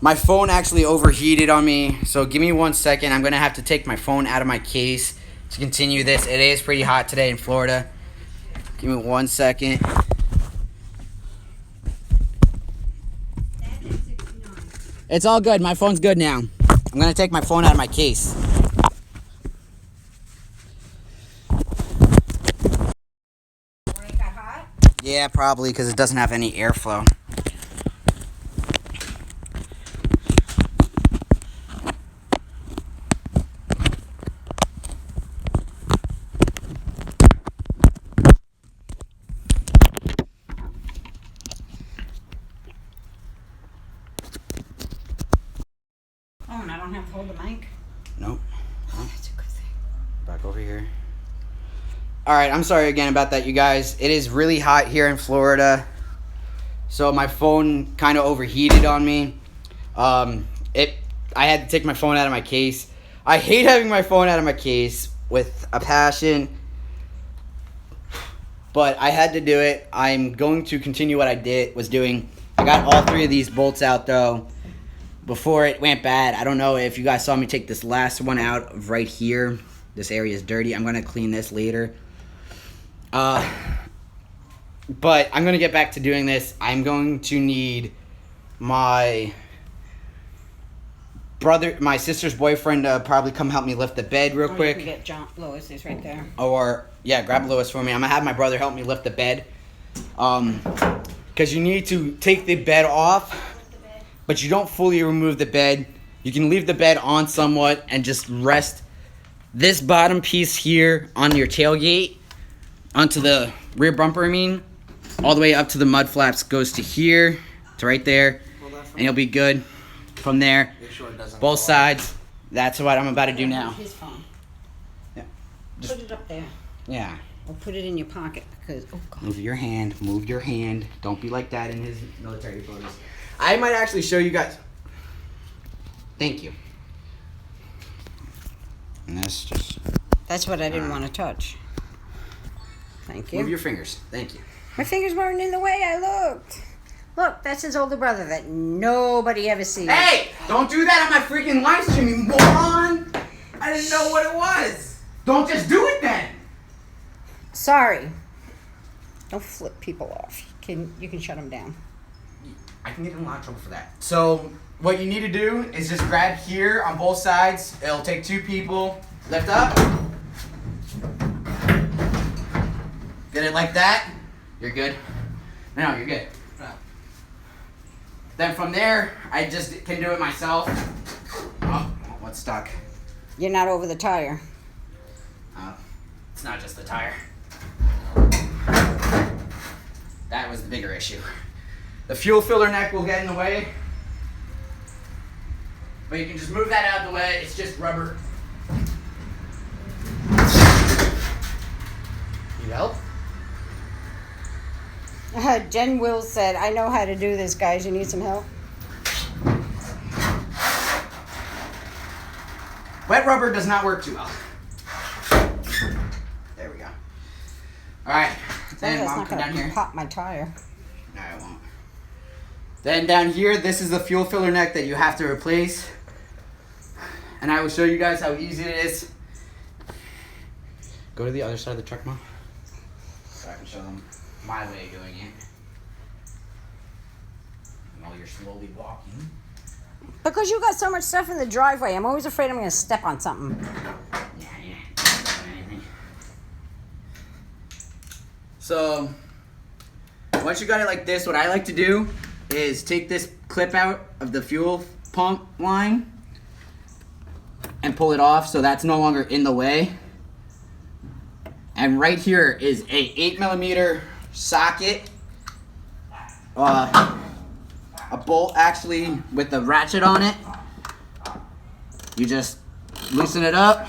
My phone actually overheated on me, so give me 1 second. I'm gonna have to take my phone out of my case to continue this. It is pretty hot today in Florida. Give me 1 second. It's all good. My phone's good now. I'm gonna take my phone out of my case. It got hot? Yeah, probably because it doesn't have any airflow. Oh, and I don't have to hold the mic? Nope. That's a good thing. Back over here. Alright, I'm sorry again about that, you guys. It is really hot here in Florida. So my phone kind of overheated on me. I had to take my phone out of my case. I hate having my phone out of my case with a passion. But I had to do it. I'm going to continue what I was doing. I got all 3 of these bolts out though before it went bad. I don't know if you guys saw me take this last one out of right here. This area is dirty. I'm going to clean this later. But I'm going to get back to doing this. I'm going to need my sister's boyfriend to probably come help me lift the bed real quick. You can get Lois is right there. Or, yeah, grab Lois for me. I'm going to have my brother help me lift the bed. Because you need to take the bed off, but you don't fully remove the bed. You can leave the bed on somewhat and just rest this bottom piece here on your tailgate onto the rear bumper, all the way up to the mud flaps goes to here, to right there, and you'll be good from there. Both sides. That's what I'm about to do now. His phone. Yeah. Put it up there. Yeah. Or put it in your pocket because, oh God. Move your hand. Move your hand. Don't be like that in his military photos. I might actually show you guys. Thank you. And that's just... That's what I didn't want to touch. Thank you. Move your fingers. Thank you. My fingers weren't in the way. I looked. Look, that's his older brother that nobody ever sees. Hey! Don't do that on my freaking live stream, you moron! I didn't know what it was. Don't just do it then. Sorry. Don't flip people off. You can shut them down. I can get in a lot of trouble for that. So, what you need to do is just grab here on both sides. It'll take 2 people. Lift up. Get it like that. You're good. No, you're good. Then from there, I just can do it myself. Oh, what's stuck? You're not over the tire. It's not just the tire. That was the bigger issue. The fuel filler neck will get in the way. But you can just move that out of the way. It's just rubber. Need help? Jen Wills said, I know how to do this, guys. You need some help? Wet rubber does not work too well. There we go. Alright. Then That's Mom, not come down going here. to pop my tire. No, it won't. Then down here, this is the fuel filler neck that you have to replace. And I will show you guys how easy it is. Go to the other side of the truck, Mom. So I can show them my way of doing it. While you're slowly walking. Because you got so much stuff in the driveway. I'm always afraid I'm going to step on something. Yeah. So, once you got it like this, what I like to do is take this clip out of the fuel pump line and pull it off so that's no longer in the way. And right here is a 8mm socket, a bolt actually with a ratchet on it. You just loosen it up.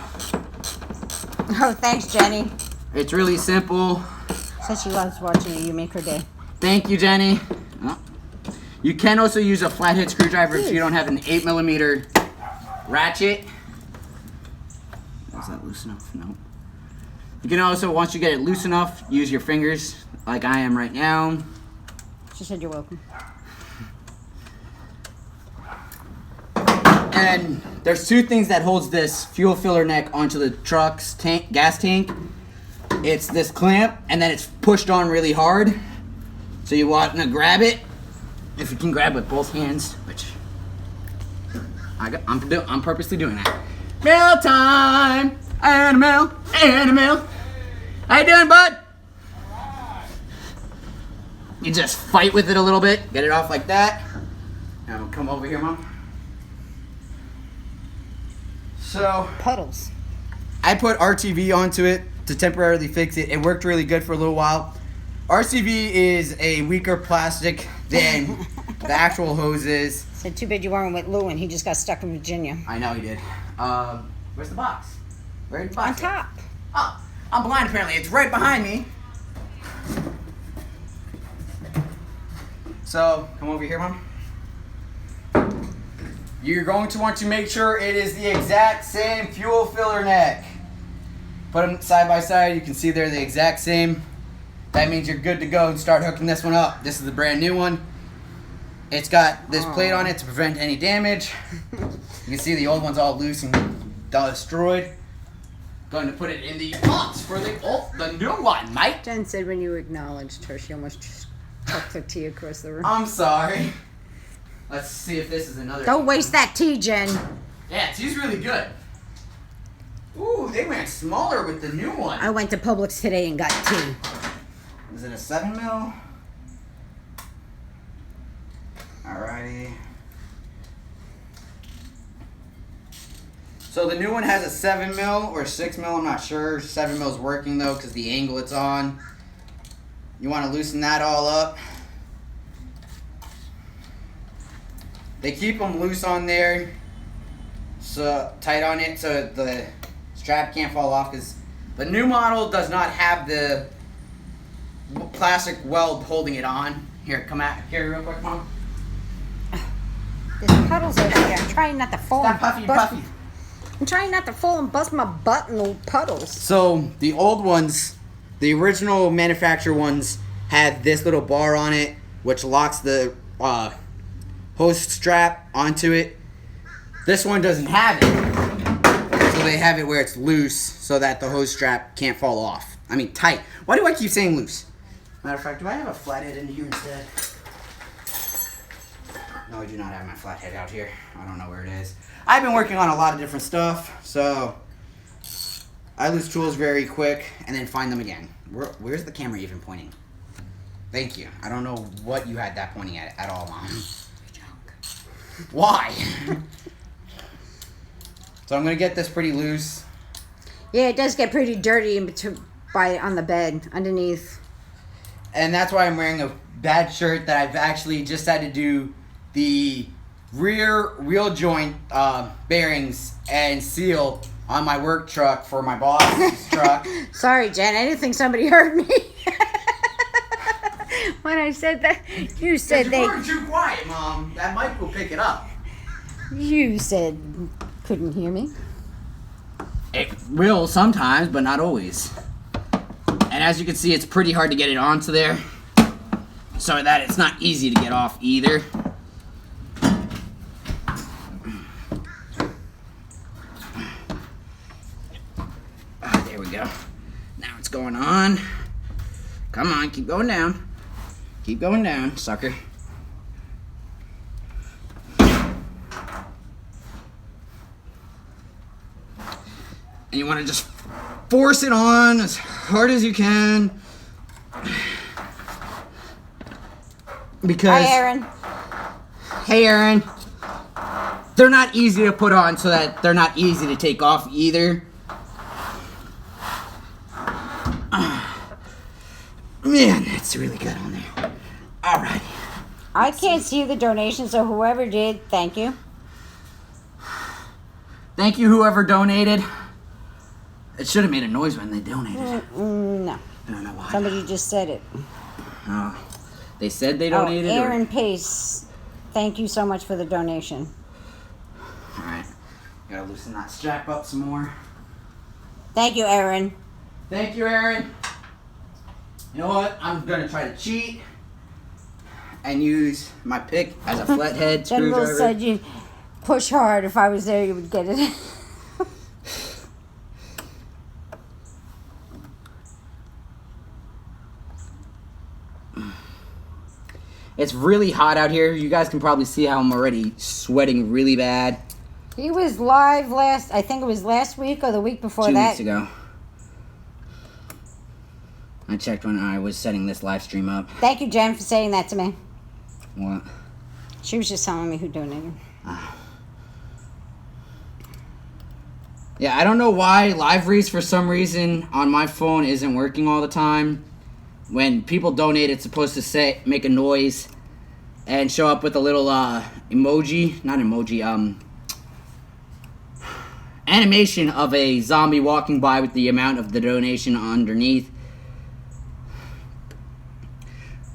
Oh, thanks, Jenny. It's really simple. Said she loves watching you. You make her day. Thank you, Jenny. Oh. You can also use a flathead screwdriver if you don't have an 8mm ratchet. Is that loose enough? No. You can also, once you get it loose enough, use your fingers like I am right now. She said you're welcome. And there's two things that holds this fuel filler neck onto the truck's gas tank. It's this clamp, and then it's pushed on really hard. So you want to grab it, if you can grab with both hands, which I'm purposely doing that. Mail time! Animal! How you doing, bud? You just fight with it a little bit, get it off like that. Now we'll come over here, Mom. So Puddles. I put RTV onto it to temporarily fix it. It worked really good for a little while. RCV is a weaker plastic than the actual hoses. So too bad you weren't with Lou and he just got stuck in Virginia. I know he did. Where's the box? Where's the box? On top. Oh, I'm blind apparently. It's right behind me. So, come over here, Mom. You're going to want to make sure it is the exact same fuel filler neck. Put them side by side. You can see they're the exact same. That means you're good to go and start hooking this one up. This is the brand new one. It's got this plate on it to prevent any damage. You can see the old one's all loose and destroyed. Going to put it in the box for the new one, mate. Jen said when you acknowledged her, she almost chucked her tea across the room. I'm sorry. Let's see if this is another. Don't waste that tea, Jen. Yeah, tea's really good. Ooh, they went smaller with the new one. I went to Publix today and got tea. Is it a 7 mil? Alrighty. So the new one has a 7 mil or 6 mil, I'm not sure. 7 mil is working though because the angle it's on. You want to loosen that all up. They keep them loose on there, so tight on it so the strap can't fall off because the new model does not have the plastic weld holding it on. Here, come out here real quick, Mom. There's puddles over here. I'm trying not to fall. Stop puffy. I'm trying not to fall and bust my butt in the puddles. So the old ones, the original manufacturer ones, had this little bar on it which locks the hose strap onto it. This one doesn't have it, so they have it where it's loose so that the hose strap can't fall off. I mean tight. Why do I keep saying loose? Matter of fact, do I have a flathead in here instead? No, I do not have my flathead out here. I don't know where it is. I've been working on a lot of different stuff, so I lose tools very quick and then find them again. Where's the camera even pointing? Thank you. I don't know what you had that pointing at all, Mom. Why? So I'm gonna get this pretty loose. Yeah, it does get pretty dirty in between, on the bed underneath. And that's why I'm wearing a bad shirt that I've actually just had to do the rear wheel joint bearings and seal on my work truck for my boss's truck. Sorry, Jen. I didn't think somebody heard me. When I said that, you said they... You're too quiet, Mom. That mic will pick it up. You said couldn't hear me. It will sometimes, but not always. And as you can see, it's pretty hard to get it onto there. So that it's not easy to get off either. There we go. Now it's going on. Come on, keep going down. Keep going down, sucker. And you want to just force it on as hard as you can. Because... Hi, Aaron. Hey, Aaron. They're not easy to put on so that they're not easy to take off either. Man, it's really good on there. Alrighty. I can't see the donation, so whoever did, thank you. Thank you, whoever donated. It should have made a noise when they donated. No. I don't know why. Somebody just said it. Oh, they said they donated? Aaron Pace, thank you so much for the donation. Alright. Gotta loosen that strap up some more. Thank you, Aaron. Thank you, Aaron. You know what? I'm gonna try to cheat and use my pick as a flathead General screwdriver. said you push hard. If I was there, you would get it. It's really hot out here. You guys can probably see how I'm already sweating really bad. He was live I think it was last week or the week before 2 that. weeks ago. I checked when I was setting this live stream up. Thank you, Jen, for saying that to me. What? She was just telling me who donated. Yeah, I don't know why live reads for some reason on my phone isn't working all the time. When people donate, it's supposed to make a noise and show up with a little animation of a zombie walking by with the amount of the donation underneath.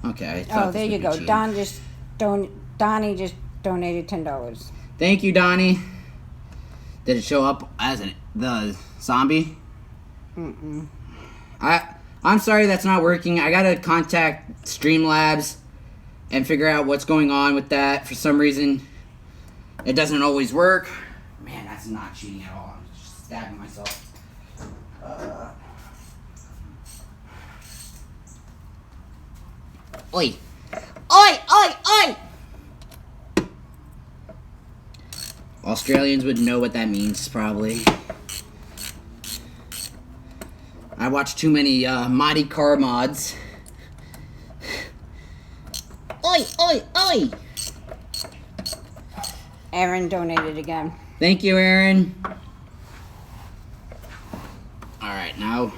Okay. Oh, there you go. Donnie just donated $10. Thank you, Donnie. Did it show up as the zombie? Mm-mm. I'm sorry that's not working. I gotta contact Streamlabs and figure out what's going on with that. For some reason, it doesn't always work. Man, that's not cheating at all. I'm just stabbing myself. Oi! Oi! Oi! Oi! Australians would know what that means, probably. I watch too many Mighty Car mods. Oi! Oi! Oi! Aaron donated again. Thank you, Aaron. Alright, now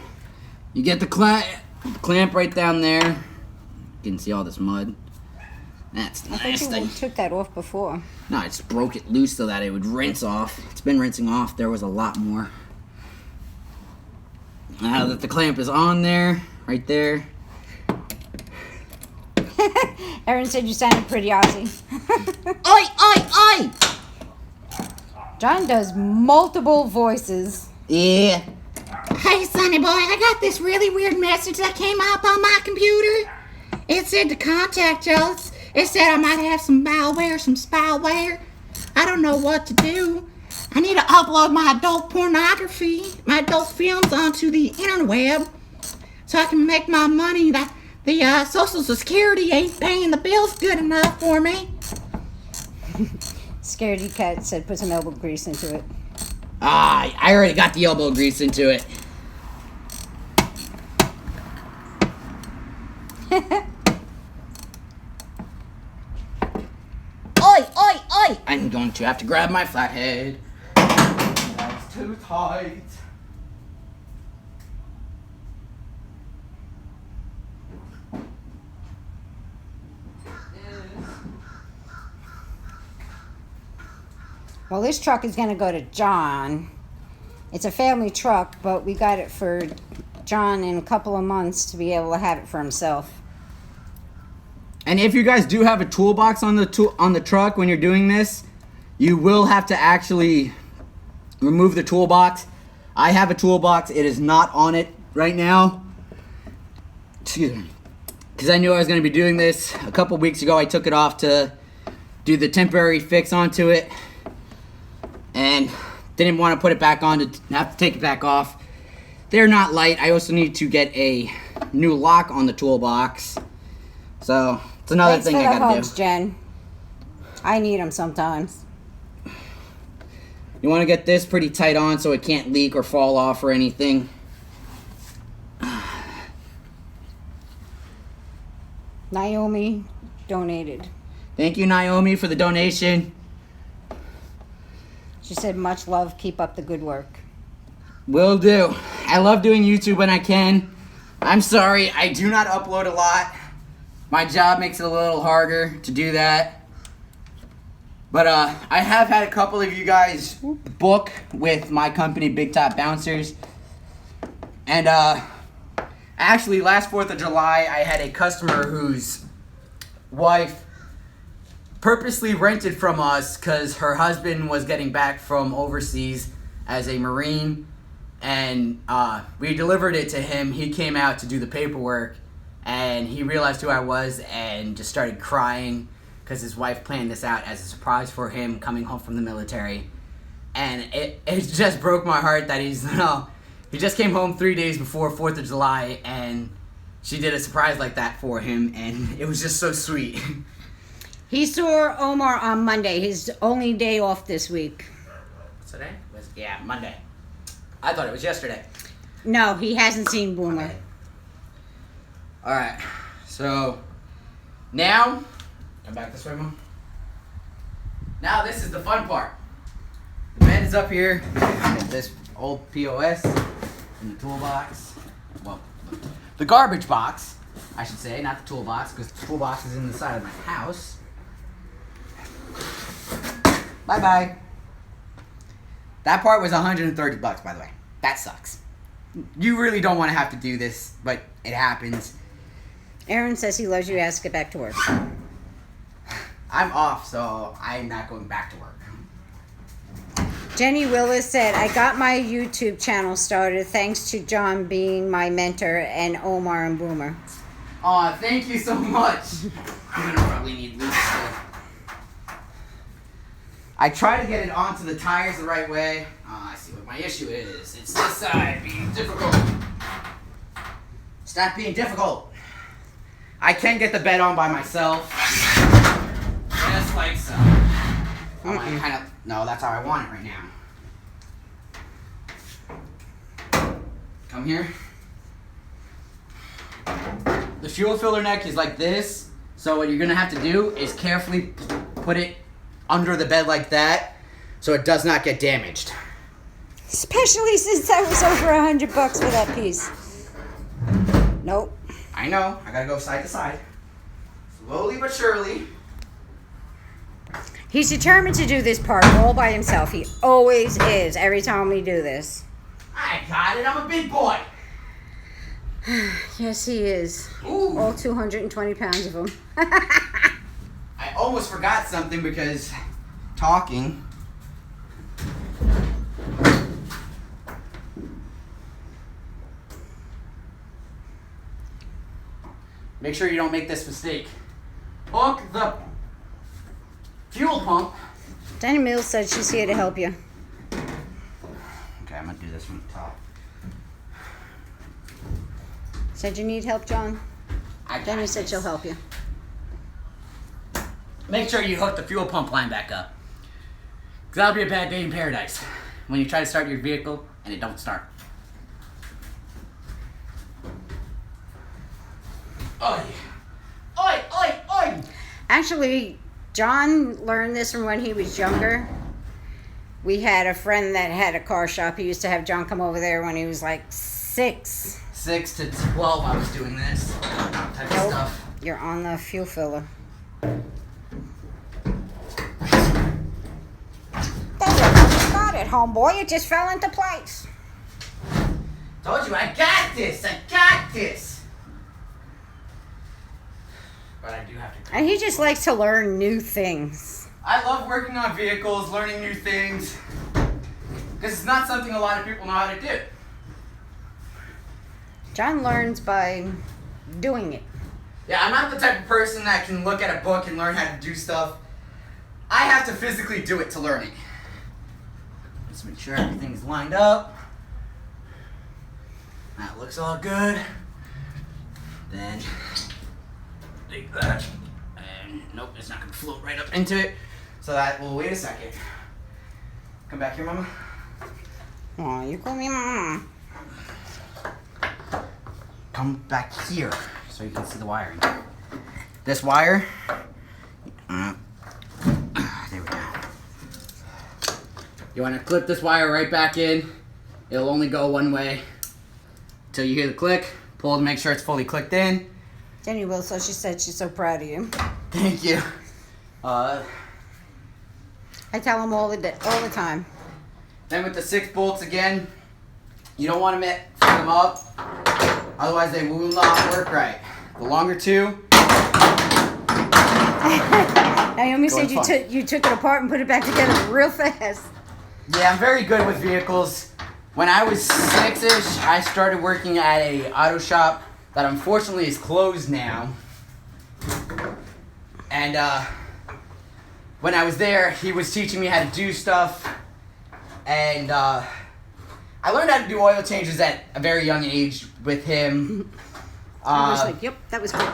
you get the clamp right down there. You can see all this mud. That's I think you took that off before. No, I just broke it loose so that it would rinse off. It's been rinsing off. There was a lot more. Now that the clamp is on there, right there. Aaron said you sounded pretty Aussie. Oi! Oi! Oi! John does multiple voices. Yeah. Hey, Sonny boy, I got this really weird message that came up on my computer. It said to contact y'all. It said I might have some malware, some spyware. I don't know what to do. I need to upload my adult pornography, my adult films onto the interweb so I can make my money. The Social Security ain't paying the bills good enough for me. Scaredy Cat said put some elbow grease into it. I already got the elbow grease into it. Oi, oi, oi! I'm going to have to grab my flathead. That's too tight. Well, this truck is going to go to John. It's a family truck, but we got it for John in a couple of months to be able to have it for himself. And if you guys do have a toolbox on the truck when you're doing this, you will have to actually remove the toolbox. I have a toolbox. It is not on it right now. Excuse me. Because I knew I was going to be doing this. A couple weeks ago, I took it off to do the temporary fix onto it. And didn't want to put it back on to have to take it back off. They're not light. I also need to get a new lock on the toolbox. So, it's another thing I gotta do. Thanks for the hugs, Jen. I need them sometimes. You want to get this pretty tight on so it can't leak or fall off or anything. Naomi donated. Thank you, Naomi, for the donation. She said, much love, keep up the good work. Will do. I love doing YouTube when I can. I'm sorry, I do not upload a lot. My job makes it a little harder to do that. But I have had a couple of you guys book with my company, Big Top Bouncers. And actually, last 4th of July, I had a customer whose wife purposely rented from us because her husband was getting back from overseas as a Marine. And we delivered it to him. He came out to do the paperwork. And he realized who I was and just started crying. because his wife planned this out as a surprise for him coming home from the military. And it just broke my heart that he just came home 3 days before 4th of July, and she did a surprise like that for him, and it was just so sweet. He saw Omar on Monday, his only day off this week. What's today? Yeah, Monday. I thought it was yesterday. No, he hasn't seen Boomer. Okay. Alright, so now, come back this way, Mom. Now this is the fun part. The bed is up here. Get this old POS in the toolbox. Well, the garbage box, I should say, not the toolbox, because the toolbox is in the side of my house. Bye-bye. That part was $130, by the way. That sucks. You really don't want to have to do this, but it happens. Aaron says he loves you. Ask to get back to work. I'm off, so I'm not going back to work. Jenny Willis said, I got my YouTube channel started thanks to John being my mentor and Omar and Boomer. Aw, thank you so much. I'm gonna probably need loops. I try to get it onto the tires the right way. I see what my issue is. It's this side being difficult. Stop being difficult. I can get the bed on by myself. Just like so. No, that's how I want it right now. Come here. The fuel filler neck is like this. So what you're gonna have to do is carefully put it under the bed like that, so it does not get damaged. Especially since that was over $100 for that piece. Nope. I know. I gotta go side to side. Slowly but surely. He's determined to do this part all by himself. He always is, every time we do this. I got it. I'm a big boy. Yes, he is. Ooh. All 220 pounds of him. I almost forgot something because talking. Make sure you don't make this mistake. Hook the fuel pump. Jenny Mills said she's here to help you. Okay, I'm gonna do this from the top. Said you need help, John? Jenny said she'll help you. Make sure you hook the fuel pump line back up. Because that'll be a bad day in paradise when you try to start your vehicle and it don't start. Oi! Oi! Oi! Oi! Actually, John learned this from when he was younger. We had a friend that had a car shop. He used to have John come over there when he was like 6. 6 to 12 I was doing this type of stuff. You're on the fuel filler. Got it, homeboy. It just fell into place. Told you, I got this! I got this! But I do have to... And he just likes to learn new things. I love working on vehicles, learning new things. Because it's not something a lot of people know how to do. John learns by doing it. Yeah, I'm not the type of person that can look at a book and learn how to do stuff. I have to physically do it to learn it. Just make sure everything's lined up. That looks all good. Then take that. And nope, it's not gonna float right up into it. So that will wait a second. Come back here, Mama. Aw, you call me Mama. Come back here so you can see the wiring. This wire, there we go. You want to clip this wire right back in. It'll only go one way until you hear the click. Pull to make sure it's fully clicked in. Jenny will, so she said she's so proud of you. Thank you. I tell him all the time. Then with the 6 bolts again, you don't want to fit them up. Otherwise, they will not work right. The longer 2. Naomi said you took it apart and put it back together real fast. Yeah, I'm very good with vehicles. When I was 6-ish, I started working at a auto shop that unfortunately is closed now. And when I was there, he was teaching me how to do stuff, and I learned how to do oil changes at a very young age with him. I was like, yep, that was quick.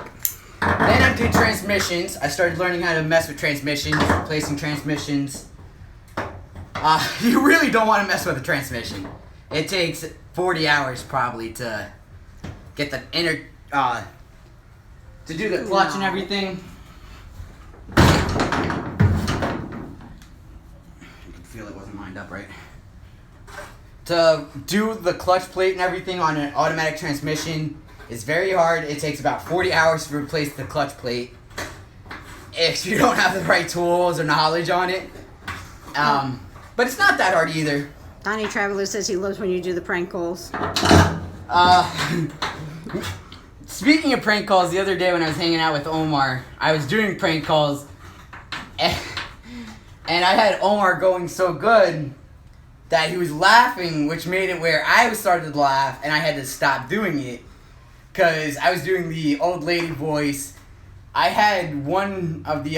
Then I did transmissions. I started learning how to mess with transmissions, replacing transmissions. You really don't want to mess with a transmission. It takes 40 hours probably to get the inner, to do the clutch and everything. You can feel it wasn't lined up right. To do the clutch plate and everything on an automatic transmission is very hard. It takes about 40 hours to replace the clutch plate if you don't have the right tools or knowledge on it. But it's not that hard either. Donnie Traveler says he loves when you do the prank calls. Speaking of prank calls, the other day when I was hanging out with Omar, I was doing prank calls, and I had Omar going so good that he was laughing, which made it where I started to laugh, and I had to stop doing it. Because I was doing the old lady voice. I had one of the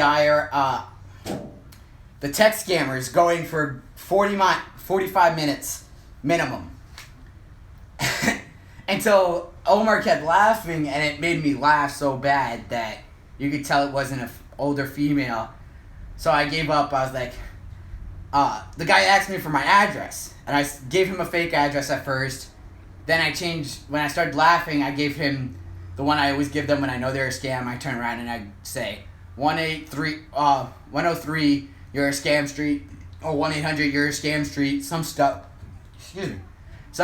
tech scammers going for 45 minutes minimum. Until Omar kept laughing, and it made me laugh so bad that you could tell it wasn't an older female. So I gave up. I was like, the guy asked me for my address, and I gave him a fake address at first. Then I changed, when I started laughing, I gave him the one I always give them when I know they're a scam. I turn around and I say, 103, you're a scam street, or 1-800, you're a scam street, some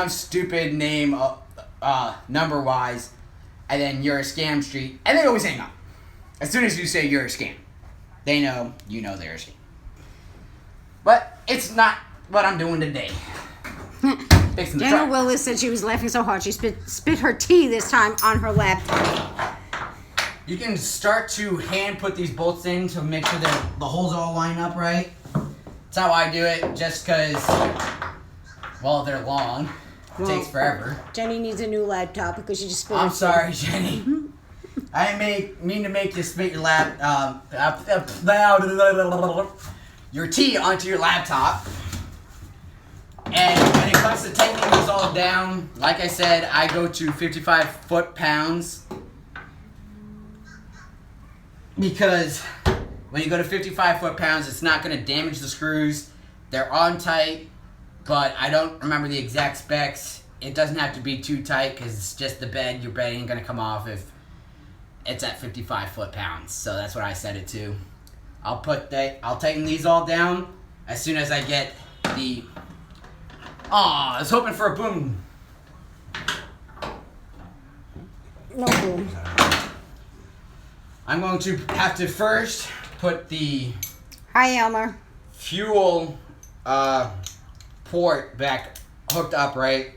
stupid name, number-wise, and then you're a scam street, and they always hang up. As soon as you say you're a scam, they know you know they're a scam. But it's not what I'm doing today. Jenna Willis said she was laughing so hard she spit her tea this time on her laptop. You can start to hand put these bolts in to make sure that the holes all line up right. That's how I do it, just because, well, they're long. It takes forever. Jenny needs a new laptop because she just spit her I'm tea. sorry, Jenny. I didn't mean to make you spit your tea onto your laptop. And when it comes to tightening these all down, like I said, I go to 55 foot-pounds. Because when you go to 55 foot-pounds, it's not going to damage the screws. They're on tight, but I don't remember the exact specs. It doesn't have to be too tight because it's just the bed. Your bed ain't going to come off if it's at 55 foot-pounds. So that's what I set it to. I'll tighten these all down as soon as I get the... Aw, I was hoping for a boom. No boom. I'm going to have to first put the Hi, Elmer. fuel port back hooked up right.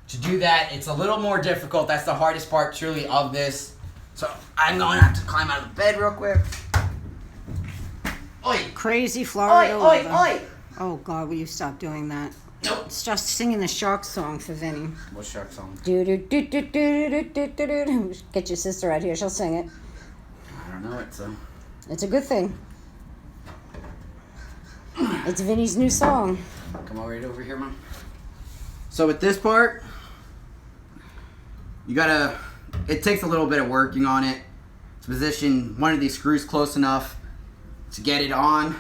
To do that, it's a little more difficult. That's the hardest part truly of this. So I'm going to have to climb out of the bed real quick. Oi! Crazy Florida. Oi! weather. Oh, God, will you stop doing that? Nope. It's just singing the shark song for Vinny. What shark song? Do do do do do do do do do. Get your sister out here. She'll sing it. I don't know it, so. It's a good thing. It's Vinny's new song. Come all right over here, Mom. So with this part, you gotta, it takes a little bit of working on it to position one of these screws close enough to get it on.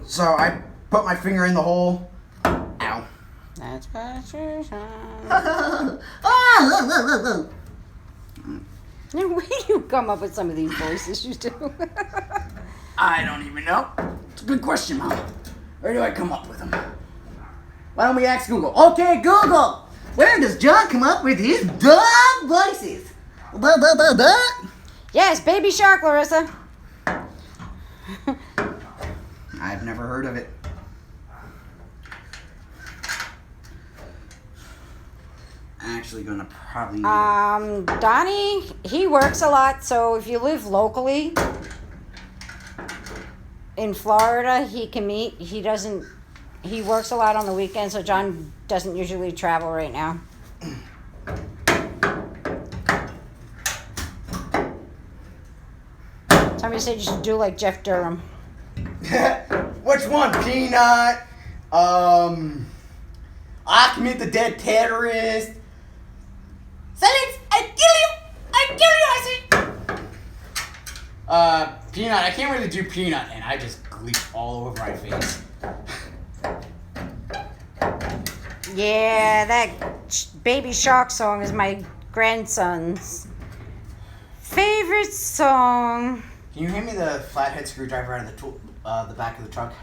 So I put my finger in the hole. Ow. That's patrician. Now, where do you come up with some of these voices you do? I don't even know. It's a good question, Mom. Where do I come up with them? Why don't we ask Google? Okay, Google! Where does John come up with his dumb voices? Yes, Baby Shark, Larissa. I've never heard of it. I'm actually gonna probably need it. Donnie, he works a lot, so if you live locally in Florida, he can meet. He works a lot on the weekends, so John doesn't usually travel right now. Somebody said you should do like Jeff Durham. Which one? Peanut? Ahmed the dead terrorist? Silence! I kill you! I Peanut. I can't really do Peanut, and I just gleek all over my face. Yeah, that Baby Shark song is my grandson's favorite song. Can you hand me the flathead screwdriver out of the back of the truck?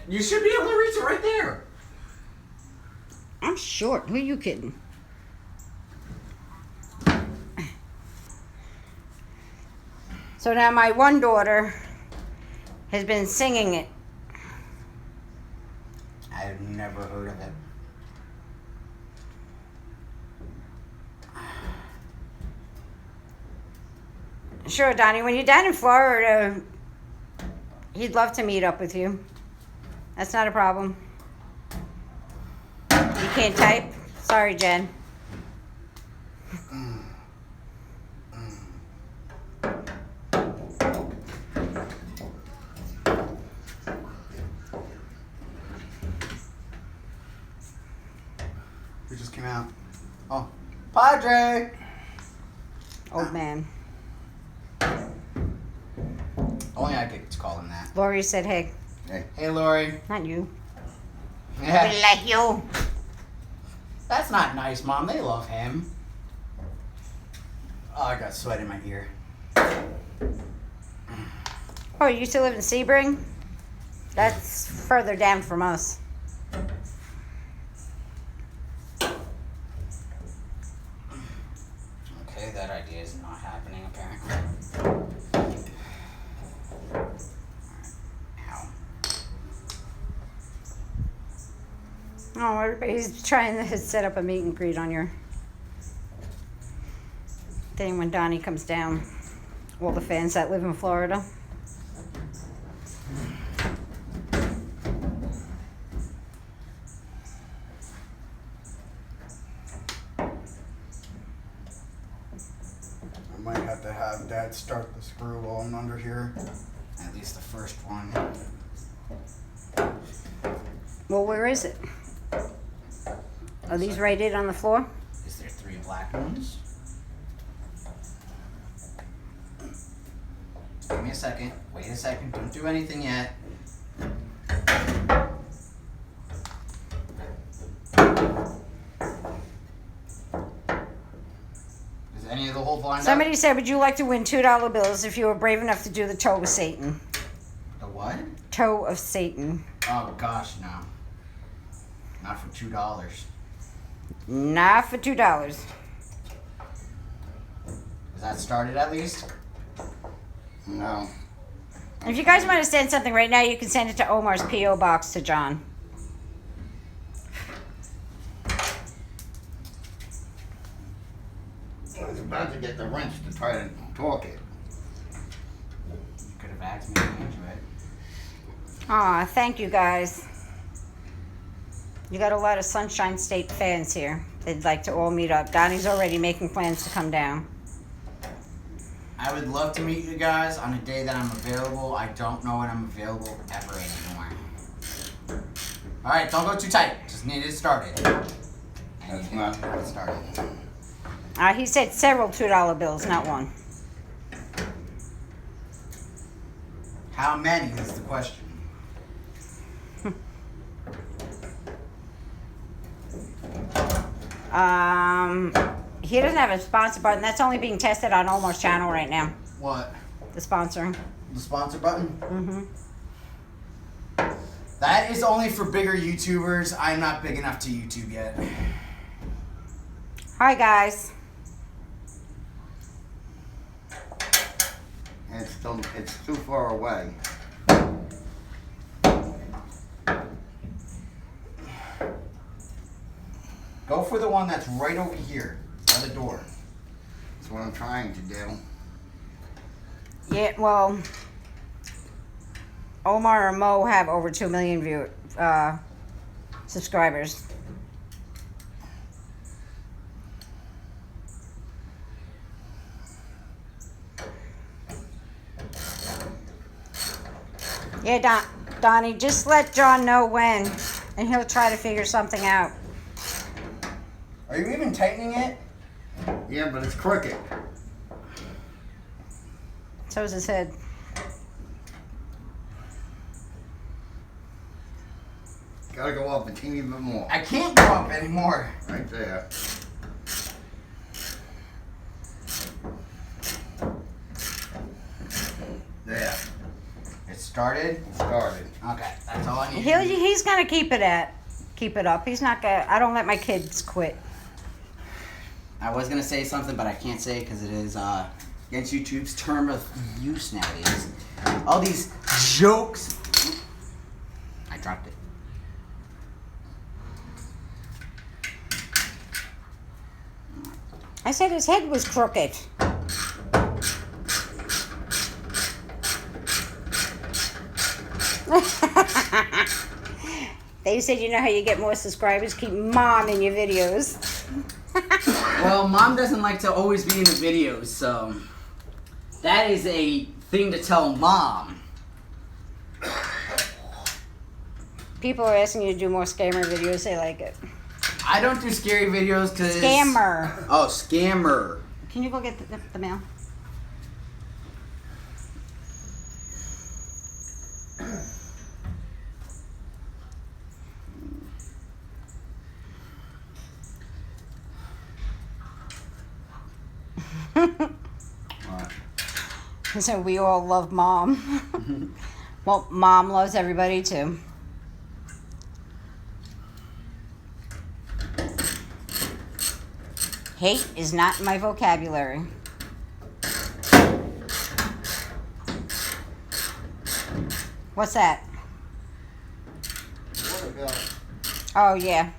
You should be able to reach it right there. I'm short. Who are you kidding? So now my one daughter has been singing it. I've never heard of it. Sure, Donnie, when you're down in Florida, he'd love to meet up with you. That's not a problem. You can't type? Sorry, Jen. Who just came out? Oh, Padre! Old man. Only I get to call him that. Lori said, hey. Hey, Lori. Not you. Yeah. We like you. That's not nice, Mom. They love him. Oh, I got sweat in my ear. Oh, you used to live in Sebring? That's further down from us. Okay, that idea is not happening, apparently. Ow. Oh, everybody's trying to set up a meet and greet on your thing when Donnie comes down. All the fans that live in Florida. I might have to have Dad start the screw while I'm under here. At least the first one. Well, where is it? Are these right in on the floor? Is there 3 black ones? Give me a second. Wait a second. Don't do anything yet. Is any of the holes lined Somebody up? said, would you like to win $2 bills if you were brave enough to do the toe of Satan? The what? Toe of Satan. Oh gosh, no. Not for $2. Not for $2. Is that started at least? No. If you guys want to send something right now, you can send it to Omar's P.O. box to John. I was about to get the wrench to try to torque it. You could have asked me to hand you it. Aw, thank you guys. You got a lot of Sunshine State fans here. They'd like to all meet up. Donnie's already making plans to come down. I would love to meet you guys on a day that I'm available. I don't know when I'm available ever anymore. Alright, don't go too tight. Just need it started. That's not How it started. He said several $2 bills, not one. How many is the question? He doesn't have a sponsor button. That's only being tested on Omar's channel right now. What? The sponsoring. The sponsor button? Mm-hmm. That is only for bigger YouTubers. I'm not big enough to YouTube yet. Hi, guys. it's too far away. Go for the one that's right over here by the door. That's what I'm trying to do. Yeah, well, Omar and Mo have over 2 million subscribers. Yeah, Donnie, just let John know when, and he'll try to figure something out. Are you even tightening it? Yeah, but it's crooked. So's his head. Gotta go up a teeny bit more. I can't go up anymore. Right there. There. It started? It started. Okay, that's all I need. He's gonna keep it up. He's not gonna. I don't let my kids quit. I was gonna say something, but I can't say because it is against YouTube's term of use nowadays. All these jokes. I dropped it. I said his head was crooked. They said, you know how you get more subscribers? Keep Mom in your videos. Well, Mom doesn't like to always be in the videos, so that is a thing to tell Mom. People are asking you to do more scammer videos. They like it. I don't do scary videos because... Scammer. Oh, scammer. Can you go get the mail? So we all love Mom. Well, Mom loves everybody too. Hate is not in my vocabulary. What's that? Water bill. Oh, yeah.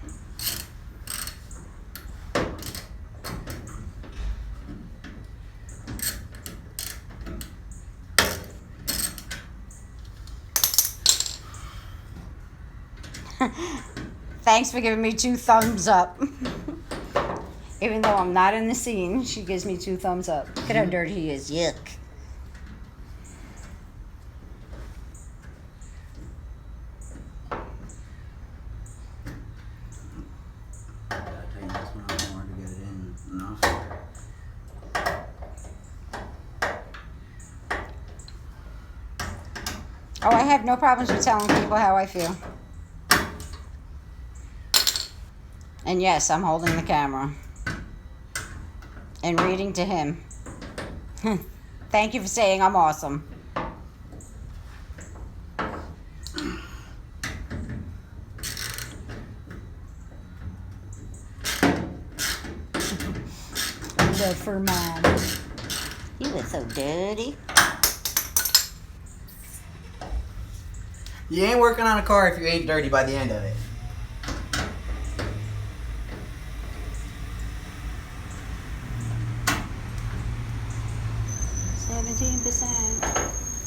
Thanks for giving me 2 thumbs up. Even though I'm not in the scene, she gives me 2 thumbs up. Look at how dirty he is. Yuck. Oh, I have no problems with telling people how I feel. And yes, I'm holding the camera. And reading to him. Thank you for saying I'm awesome. Love for Mom. You were so dirty. You ain't working on a car if you ain't dirty by the end of it.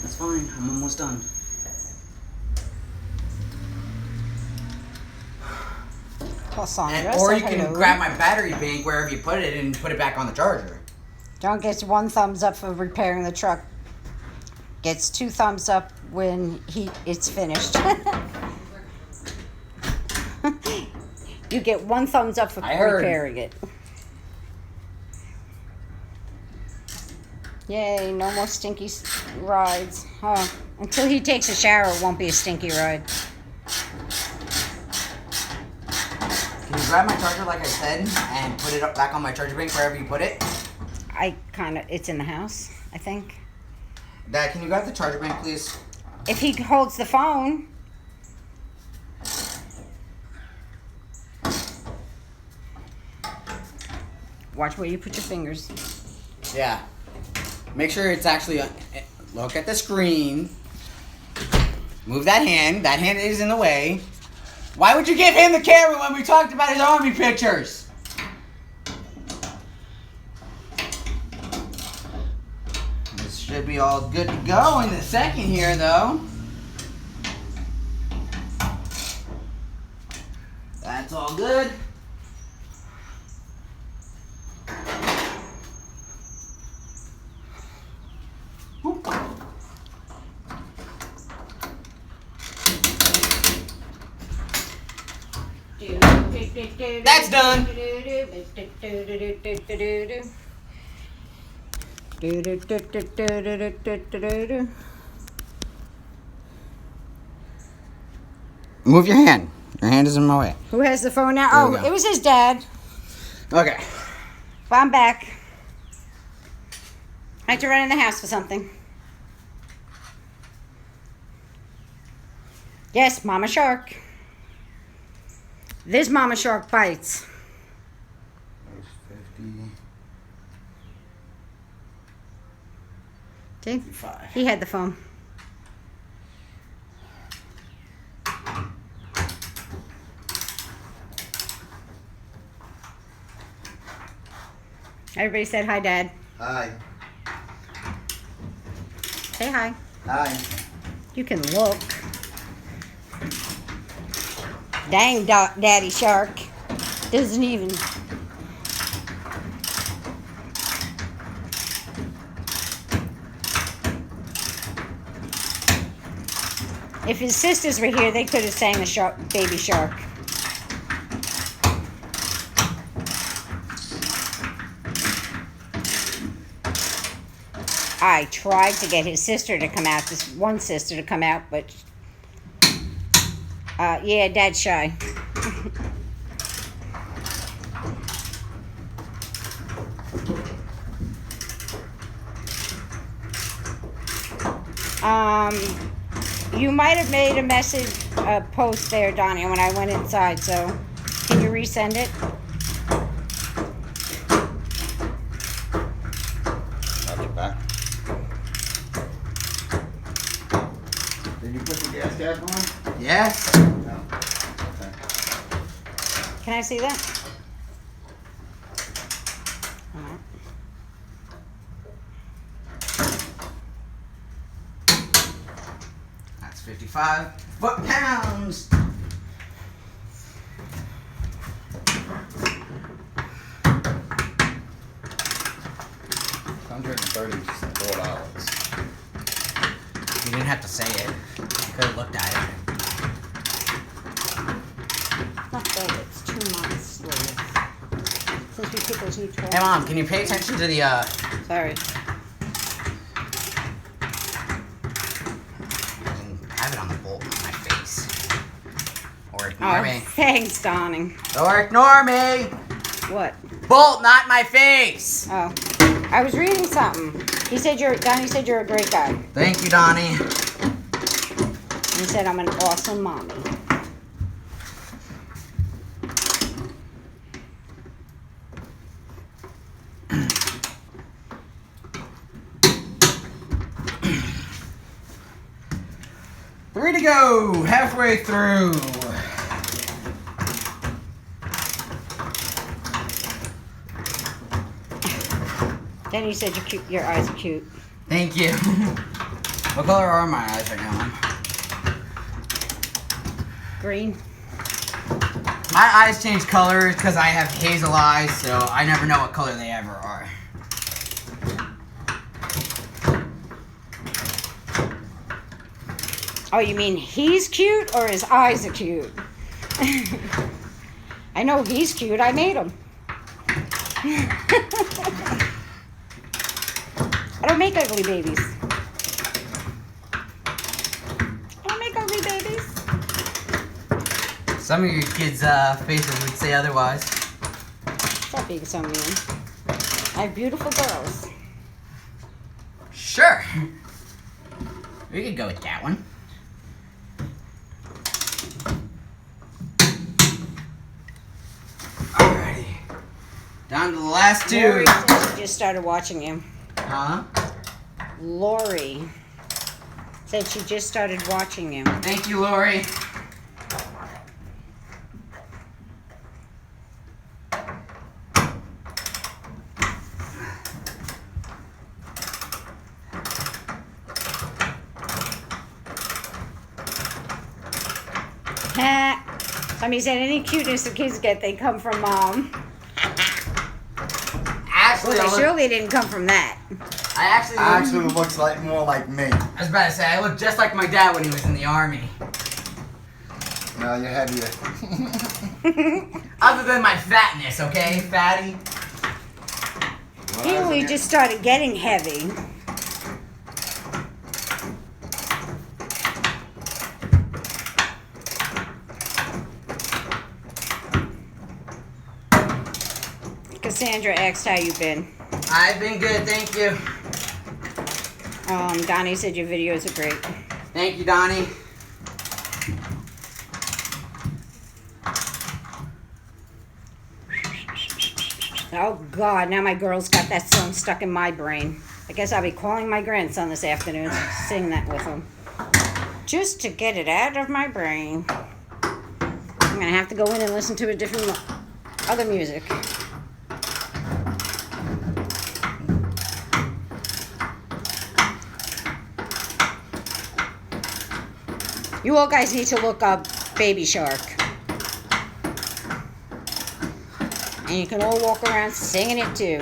That's fine. I'm almost done. Well, Sandra, Or say you can hello. grab my battery bank wherever you put it and put it back on the charger. John gets 1 thumbs up for repairing the truck. Gets 2 thumbs up when it's finished. You get 1 thumbs up for I heard. repairing it. Yay, no more stinky rides. Huh. Until he takes a shower, it won't be a stinky ride. Can you grab my charger like I said and put it up back on my charger bank wherever you put it? It's in the house, I think. Dad, can you grab the charger bank, please? If he holds the phone. Watch where you put your fingers. Yeah. Make sure it's actually... Look at the screen. Move that hand. That hand is in the way. Why would you give him the camera when we talked about his army pictures? This should be all good to go in a second here, though. That's all good. That's done. Move your hand. Your hand is in my way. Who has the phone now? There we Oh, go. it was his dad. Okay. But I'm back. I had to run in the house for something. Yes, Mama Shark. This Mama Shark bites. 50. See? 55. He had the phone. Everybody said hi, Dad. Hi. Say hi. Hi. You can look. Dang, Daddy Shark. Doesn't even... If his sisters were here, they could have sang a shark, baby shark. I tried to get his sister to come out, this one sister to come out, but yeah, Dad's shy. You might have made a post there, Donnie, when I went inside, so can you resend it? I'll get back. Did you put the gas cap on? Yes. No. Okay. Can I see that? Alright. That's 55 foot-pounds. $134. You didn't have to say it. You could have looked at it. Not bad, it's 2 months worth. Since we took those new Hey, Mom, can you pay attention to the, Sorry. have it on the bolt on my face. Or ignore me. Thanks, Donnie. Or ignore me! What? Bolt, not my face! Oh, I was reading something. Donnie said you're a great guy. Thank you, Donnie. He said I'm an awesome mommy. Three to go, halfway through. Then you said your eyes are cute. Thank you. What color are my eyes right now, Mom? Green. My eyes change colors because I have hazel eyes, so I never know what color they ever are. Oh, you mean he's cute or his eyes are cute? I know he's cute. I made him. I don't make ugly babies. I don't make ugly babies. Some of your kids' faces would say otherwise. Stop being so mean. I have beautiful girls. Sure. We could go with that one. Alrighty. Down to the last two. Lori said she just started watching you. Huh? Lori said she just started watching you. Thank you, Lori. Somebody said any cuteness the kids get, they come from Mom. Actually, Well, they surely didn't come from that. Actually looks like more like me. I was about to say, I look just like my dad when he was in the army. No, you're heavier. Other than my fatness, okay, fatty? He only just started getting heavy. Cassandra asked how you been. I've been good, thank you. Donnie said your videos are great. Thank you, Donnie. Oh God, now my girl's got that song stuck in my brain. I guess I'll be calling my grandson this afternoon to sing that with him. Just to get it out of my brain. I'm gonna have to go in and listen to a different other music. You all guys need to look up Baby Shark. And you can all walk around singing it too.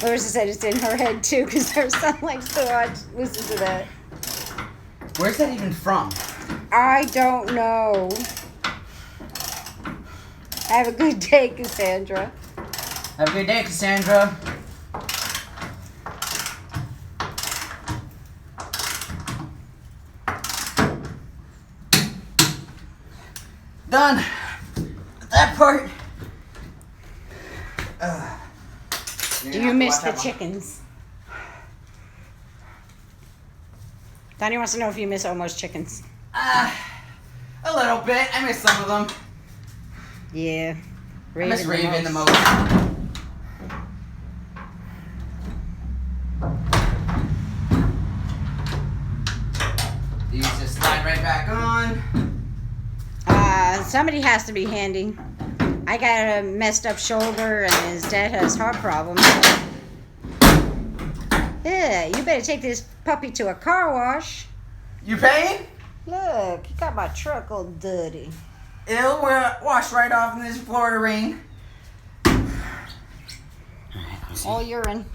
Larissa said it's in her head too because her son likes to listen to that. Where's that even from? I don't know. Have a good day, Cassandra. Have a good day, Cassandra. Done. That part. Do you miss the chickens? Donnie wants to know if you miss Almost Chickens. A little bit. I miss some of them. Yeah. I miss Raven the most. These just slide right back on. Somebody has to be handy. I got a messed up shoulder and his dad has heart problems. Yeah, you better take this puppy to a car wash. You paying? Look, you got my truck all dirty. It'll wash right off in this Florida rain. All urine.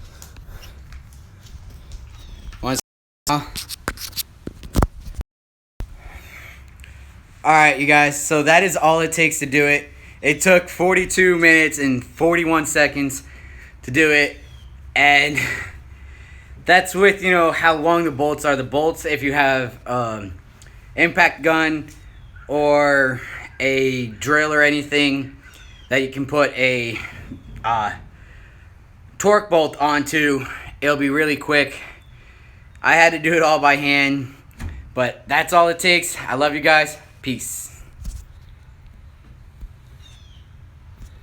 Alright, you guys, so that is all it takes to do it. It took 42 minutes and 41 seconds to do it. And that's with, how long the bolts are. The bolts, if you have impact gun or a drill or anything that you can put a torque bolt onto, it'll be really quick. I had to do it all by hand, but that's all it takes. I love you guys. Peace.